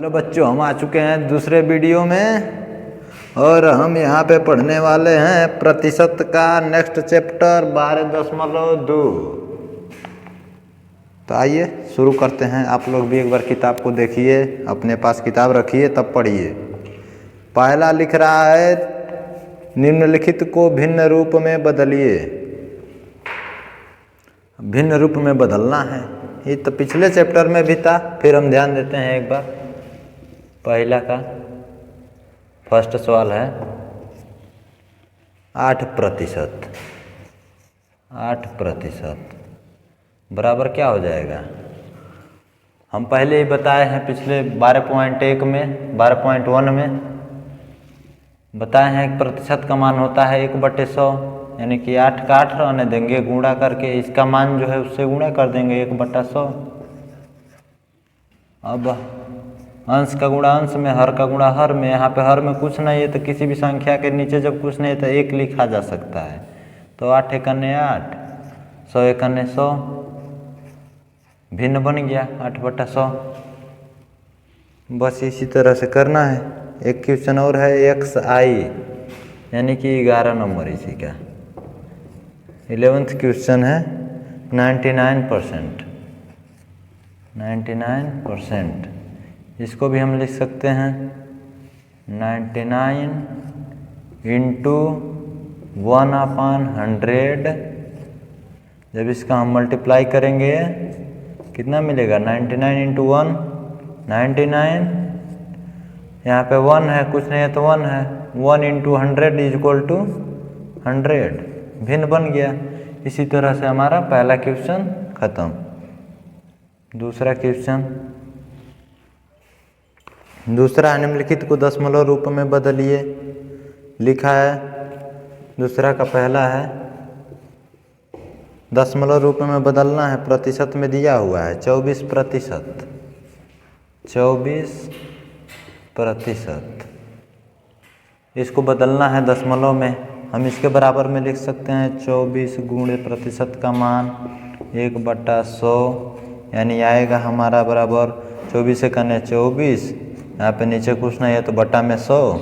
Hello बच्चों, हम आ चुके हैं दूसरे वीडियो में और हम यहाँ पे पढ़ने वाले हैं प्रतिशत का नेक्स्ट चैप्टर 12.2। तो आइए शुरू करते हैं। आप लोग भी एक बार किताब को देखिए, अपने पास किताब रखिए तब पढ़िए। पहला लिख रहा है निम्नलिखित को भिन्न रूप में बदलिए। भिन्न रूप में बदलना है, ये तो पिछले चैप्टर में भी था। फिर हम ध्यान देते हैं एक बार। पहला का फर्स्ट सवाल है 8%। 8% बराबर क्या हो जाएगा? हम पहले ही बताए हैं, पिछले 12.1 में 12.1 में बताए हैं कि प्रतिशत का मान होता है 1/100, यानी कि 8 का 8 रहने देंगे, गुणा करके इसका मान जो है उससे गुणा कर देंगे 1/100। अब अंश का गुणा अंश में, हर का गुणा हर में। यहाँ पे हर में कुछ नहीं है तो किसी भी संख्या के नीचे जब कुछ नहीं है तो 1 लिखा जा सकता है। तो 8 एकन्ने 8, 100 एकन्ने 100, भिन्न बन गया 8/100। बस इसी तरह से करना है। एक क्वेश्चन और है xi, यानी कि 11 नंबर इसी का 11th क्वेश्चन है। 99%, 99%, इसको भी हम लिख सकते हैं 99 इंटू 1/100। जब इसका हम मल्टीप्लाई करेंगे कितना मिलेगा? 99 इंटू 1 99, यहाँ पे 1 है, कुछ नहीं है तो 1 है। 1 इंटू 100 इज इक्वल टू 100, भिन्न बन गया। इसी तरह से हमारा पहला क्वेश्चन खत्म। दूसरा क्वेश्चन, दूसरा निम्नलिखित को दशमलव रूप में बदलिए लिखा है। दूसरा का पहला है दशमलव रूप में बदलना है। प्रतिशत में दिया हुआ है 24%। 24%, इसको बदलना है दशमलव में। हम इसके बराबर में लिख सकते हैं 24 गुणे प्रतिशत का मान 1/100, यानी आएगा हमारा बराबर 24 एकन्ने 24। यहाँ पे नीचे कुछ नहीं है तो बटा में 100।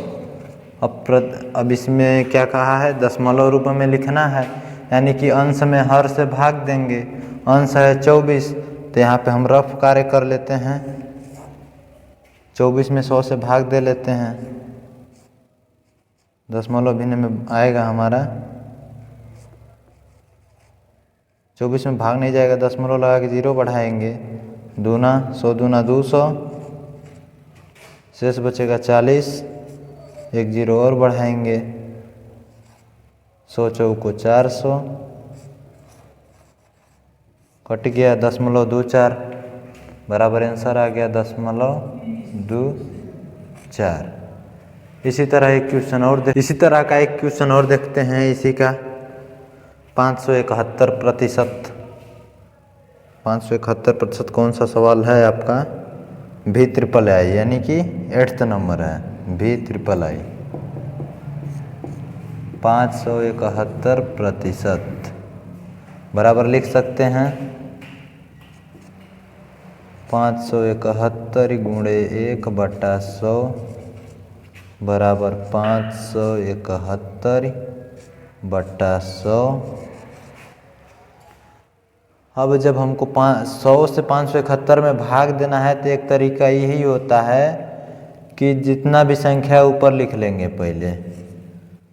अब इसमें क्या कहा है? दशमलव रूप में लिखना है, यानी कि अंश में हर से भाग देंगे। अंश है 24, तो यहाँ पे हम रफ कार्य कर लेते हैं। 24 में 100 से भाग दे लेते हैं। दशमलव भिन्न में आएगा हमारा 24 में भाग नहीं जाएगा, दशमलव लगा के 0 बढ़ाएंगे। दूना 100 दूना 200, शेष बचेगा 40। एक 0 और बढ़ाएंगे, 100 चौको 400, कट गया 0.24, बराबर आंसर आ गया 0.24। इसी तरह एक क्वेश्चन और इसी तरह का एक क्वेश्चन और देखते हैं। इसी का 571%। 571% कौन सा सवाल है आपका? V III, यानी कि 8th नंबर है V III। 571% बराबर लिख सकते हैं 571 गुणे 1/100 बराबर 571/100। अब जब हमको 100 से 571 में भाग देना है तो एक तरीका यही होता है कि जितना भी संख्या ऊपर लिख लेंगे पहले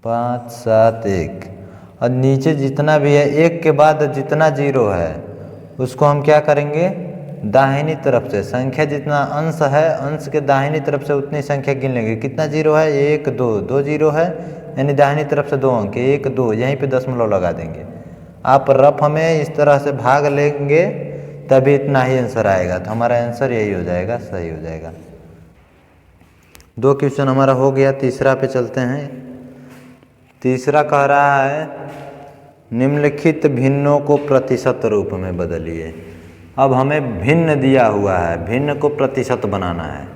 5 7 1, और नीचे जितना भी है 1 के बाद जितना 0 है उसको हम क्या करेंगे? दाहिनी तरफ से संख्या जितना अंश है, अंश के दाहिनी तरफ से उतनी संख्या गिन लेंगे। कितना 0 है? 1 2 2 0 है, यानी दाहिनी तरफ से 2 अंक 1 2, यहीं पे दशमलव लगा देंगे। आप रफ हमें इस तरह से भाग लेंगे तभी इतना ही आंसर आएगा। तो हमारा आंसर यही हो जाएगा, सही हो जाएगा। 2 क्वेश्चन हमारा हो गया। तीसरा पे चलते हैं। तीसरा कह रहा है निम्नलिखित भिन्नों को प्रतिशत रूप में बदलिए। अब हमें भिन्न दिया हुआ है, भिन्न को प्रतिशत बनाना है।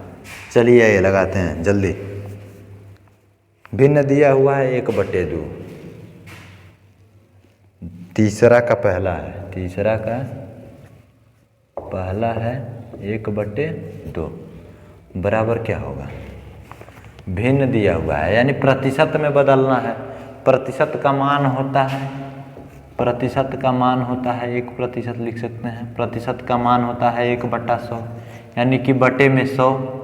चलिए ये लगाते हैं जल्दी। भिन्न दिया हुआ है 1/2। तीसरा का पहला है, बराबर क्या होगा, भिन्न दिया हुआ है, यानी प्रतिशत में बदलना है। प्रतिशत का मान होता है, प्रतिशत का मान होता है 1% लिख सकते हैं। प्रतिशत का मान होता है 1/100, यानी कि बटे में 100।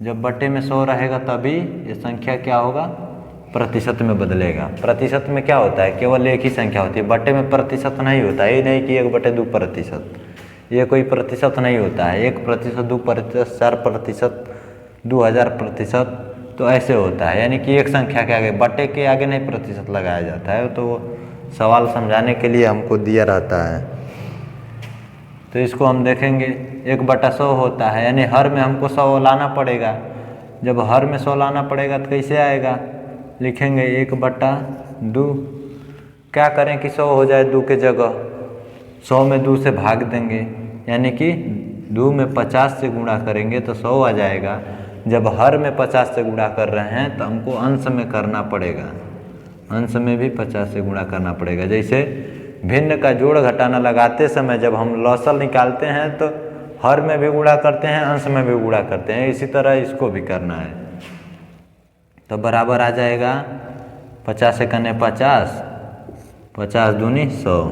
जब बटे में 100 रहेगा तभी ये संख्या क्या होगा, प्रतिशत में बदलेगा। प्रतिशत में क्या होता है, केवल एक ही संख्या होती है, बटे में प्रतिशत नहीं होता है। ये नहीं कि 1/2%, ये कोई प्रतिशत नहीं होता है। 1%, 2%, 4%, 2000%, तो ऐसे होता है। यानी कि एक संख्या के आगे, बटे के आगे नहीं प्रतिशत लगाया जाता है। तो सवाल समझाने के लिए हमको दिया रहता है। तो इसको हम देखेंगे, 1/100 होता है, यानी हर में हमको 100 लाना पड़ेगा। जब हर में 100 लाना पड़ेगा तो कैसे आएगा, लिखेंगे 1/2। क्या करें कि 100 हो जाए 2 के जगह, 100 में 2 से भाग देंगे, यानी कि 2 में 50 से गुणा करेंगे तो 100 आ जाएगा। जब हर में 50 से गुणा कर रहे हैं तो हमको अंश में करना पड़ेगा, अंश में भी 50 से गुणा करना पड़ेगा। जैसे भिन्न का जोड़ घटाना लगाते समय जब हम लॉसल निकालते हैं तो हर में भी गुणा करते हैं, अंश में भी गुणा करते हैं, इसी तरह इसको भी करना है। तो बराबर आ जाएगा 50 से करने 50, 50 दूनी 100,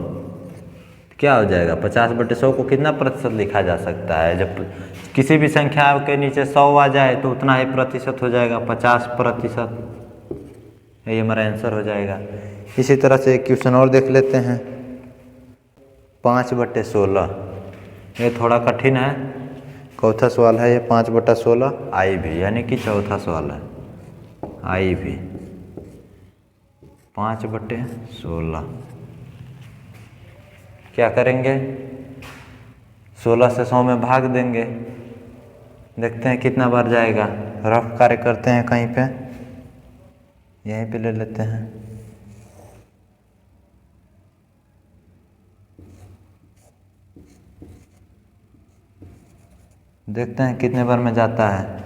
क्या हो जाएगा 50/100 को कितना प्रतिशत लिखा जा सकता है। जब किसी भी संख्या के नीचे 100 आ जाए तो उतना ही प्रतिशत हो जाएगा, 50%। यही हमारा आंसर हो जाएगा। इसी तरह से एक क्वेश्चन और देख लेते हैं, 5/16। ये थोड़ा कठिन है, चौथा सवाल है ये 5/16 आई भी, यानी कि चौथा सवाल है आई भी 5/16। क्या करेंगे, 16 से 100 में भाग देंगे, देखते हैं कितना बार जाएगा। रफ कार्य करते हैं, कहीं पे यहीं पे ले लेते हैं। देखते हैं कितने बार में जाता है।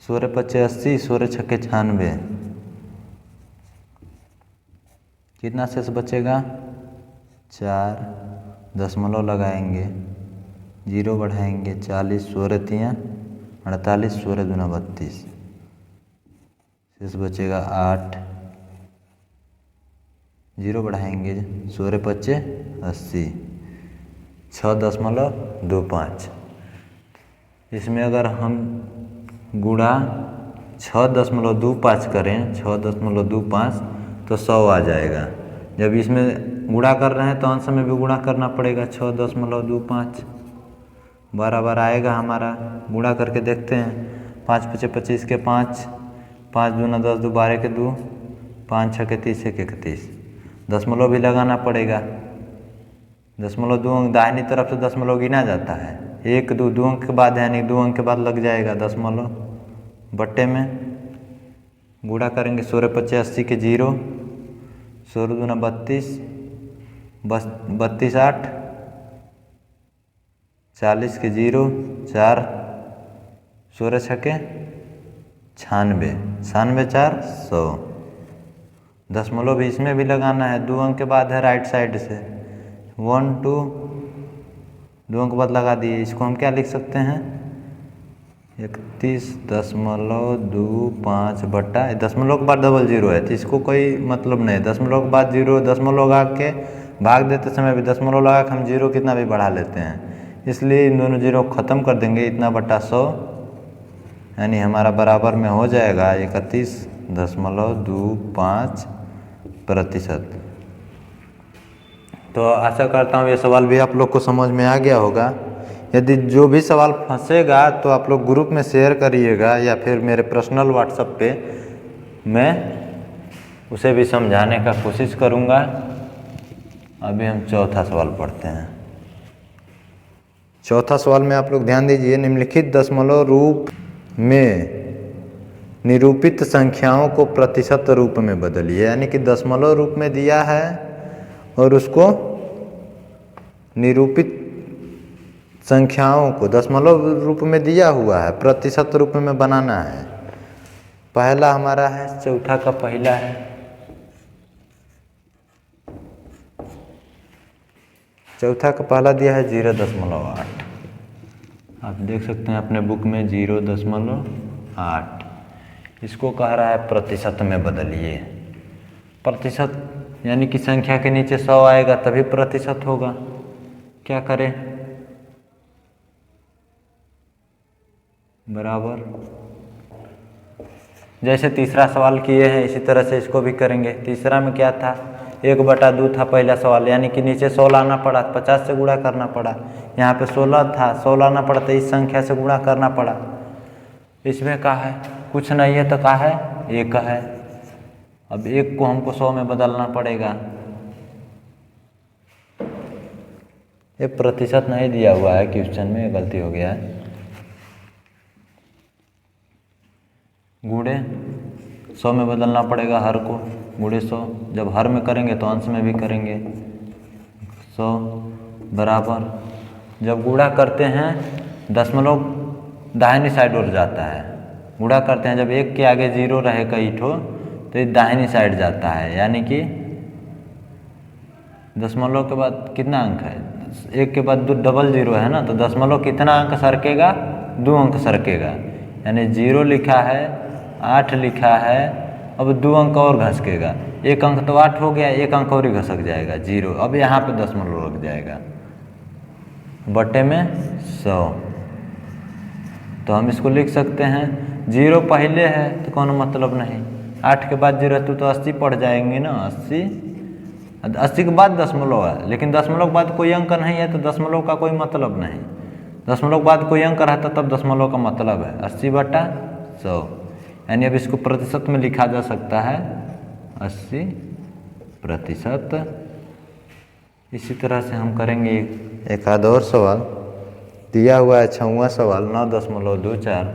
16×5 80, 16×6 96, कितना शेष बचेगा 4, दशमलव लगाएंगे, 0 बढ़ाएंगे, 40, 16×3 48, 16×2 32, शेष बचेगा 8, 0 बढ़ाएंगे, 16×5 80, 6.25। इसमें अगर हम गुणा 6.25 करें, 6.25 तो 100 आ जाएगा। जब इसमें गुणा कर रहे हैं तो अंश में भी गुणा करना पड़ेगा, 6.25 बराबर आएगा हमारा। गुणा करके देखते हैं, 5×5 25 के 5, 5 दूना 10, 2 12 के 2, 5 6 के 30, 1 31, दशमलव भी लगाना पड़ेगा। दशमलव 2 अंक दाहिनी तरफ से दशमलव गिना जाता है, 1 2 2 अंक के बाद, यानी 2 अंक के बाद लग जाएगा दशमलव। बट्टे में गुणा करेंगे, 16×5 80 के 0, 16×2 32, 32 8, 40 के 0, 4, 16×6 के 96, 96 4 100। दशमलव भी इसमें भी लगाना है, 2 अंक के बाद है राइट साइड से, 1 2, 2 अंक बाद लगा दिए। इसको हम क्या लिख सकते हैं, 31.25 बटा, दशमलव के बाद डबल 0 है तो इसको कोई मतलब नहीं, दशमलव के बाद 0, दशमलव लगा के भाग देते समय भी दशमलव लगा के हम 0 कितना भी बढ़ा लेते हैं, इसलिए इन दोनों 0 को ख़त्म कर देंगे, इतना बटा 100, यानी हमारा बराबर में हो जाएगा 31.25%। तो आशा करता हूँ ये सवाल भी आप लोग को समझ में आ गया होगा। यदि जो भी सवाल फंसेगा तो आप लोग ग्रुप में शेयर करिएगा या फिर मेरे पर्सनल व्हाट्सएप पे मैं उसे भी समझाने का कोशिश करूँगा। अभी हम चौथा सवाल पढ़ते हैं। चौथा सवाल में आप लोग ध्यान दीजिए, निम्नलिखित दशमलव रूप में निरूपित संख्याओं को प्रतिशत रूप में बदलिए, यानी कि दशमलव रूप में दिया है और उसको निरूपित संख्याओं को दशमलव रूप में दिया हुआ है, प्रतिशत रूप में बनाना है। पहला हमारा है, चौथा का पहला है, चौथा का पहला दिया है 0.8, आप देख सकते हैं अपने बुक में 0.8। इसको कह रहा है प्रतिशत में बदलिए। प्रतिशत यानी कि संख्या के नीचे 100 आएगा तभी प्रतिशत होगा। क्या करें? बराबर जैसे तीसरा सवाल किए हैं इसी तरह से इसको भी करेंगे। तीसरा में क्या था? 1/2 था पहला सवाल, यानी कि नीचे 100 लाना पड़ा, 50 से गुणा करना पड़ा। यहाँ पे 16 था, 100 लाना पड़ा तो इस संख्या से गुणा करना पड़ा। इसमें क्या है? कुछ नहीं है तो क्या है? 1 है। अब 1 को हमको 100 में बदलना पड़ेगा। ये प्रतिशत नहीं दिया हुआ है क्वेश्चन में, गलती हो गया है। गुणे 100 में बदलना पड़ेगा हर को, गुणे 100। जब हर में करेंगे तो अंश में भी करेंगे 100 बराबर। जब गुणा करते हैं दशमलव दाहिनी साइड उड़ जाता है। गुणा करते हैं जब 1 के आगे 0 रहे कई ठो तो ये दाहिनी साइड जाता है, यानी कि दशमलव के बाद कितना अंक है? 1 के बाद 00 है ना, तो दशमलव कितना अंक सरकेगा? 2 अंक सरकेगा, यानी 0 लिखा है, 8 लिखा है, अब 2 अंक और घसकेगा। 1 अंक तो 8 हो गया, 1 अंक और ही घसक जाएगा 0। अब यहाँ पे दशमलव लग जाएगा बटे में 100। तो हम इसको लिख सकते हैं 0 पहले है तो कोनो मतलब नहीं, 8 के बाद 0 तो 80 पड़ जाएंगे ना, 80 के बाद दशमलव है, लेकिन दशमलव के बाद कोई अंक नहीं है तो दशमलव का कोई मतलब नहीं। दशमलव के बाद कोई अंक रहता तब दशमलव का मतलब है 80/100, यानी अब इसको प्रतिशत में लिखा जा सकता है 80%। इसी तरह से हम करेंगे एक आध और सवाल दिया हुआ है। 6वां सवाल 9.24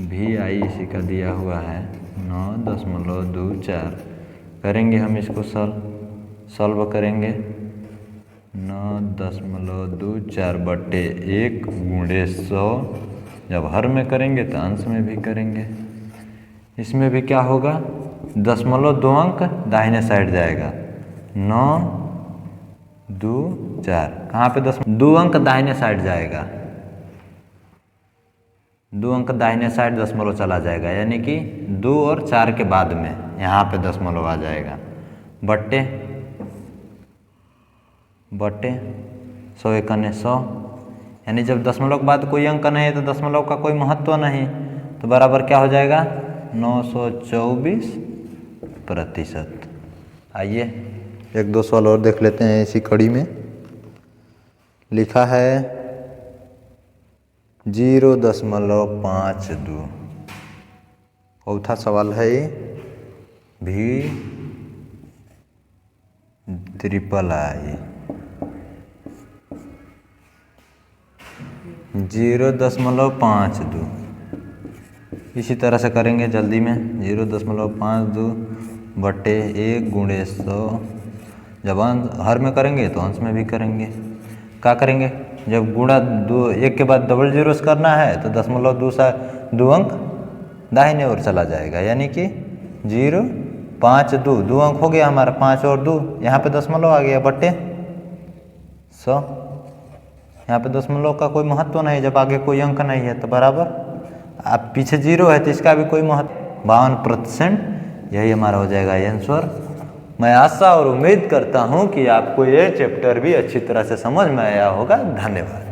भी आई इसी का दिया हुआ है 9.24। करेंगे हम इसको सॉल्व करेंगे। 9.24 बटे 1 गुणे 100। जब हर में करेंगे तो अंश में भी करेंगे। इसमें भी क्या होगा? दशमलव 2 अंक दाहिने साइड जाएगा। 9 2 4 कहाँ पे 2 अंक दाहिने साइड जाएगा, 2 अंक दाहिने साइड दशमलव चला जाएगा, यानी कि 2 और 4 के बाद में यहाँ पे दशमलव आ जाएगा। बट्टे 100 एकने 100, यानी जब दशमलव के बाद कोई अंक नहीं है तो दशमलव का कोई महत्व नहीं, तो बराबर क्या हो जाएगा? 924%। आइए एक दो सवाल और देख लेते हैं इसी कड़ी में। लिखा है 0.52। चौथा सवाल है भी III 0.52। इसी तरह से करेंगे जल्दी में। 0.52 बटे 1 गुणे 100। जब हर में करेंगे तो अंश में भी करेंगे। क्या करेंगे? जब गुणा 1 के बाद 00 से करना है तो दशमलव 2 अंक दाहिने ओर चला जाएगा, यानी कि 0 5 2 अंक हो गया हमारा, 5 और 2, यहाँ पे दशमलव आ गया बटे 100। यहाँ पे दशमलव का कोई महत्व नहीं, जब आगे कोई अंक नहीं है तो बराबर। अब पीछे 0 है तो इसका भी कोई महत्व, 52%। यही हमारा हो जाएगा आंसर। मैं आशा और उम्मीद करता हूँ कि आपको ये चैप्टर भी अच्छी तरह से समझ में आया होगा। धन्यवाद।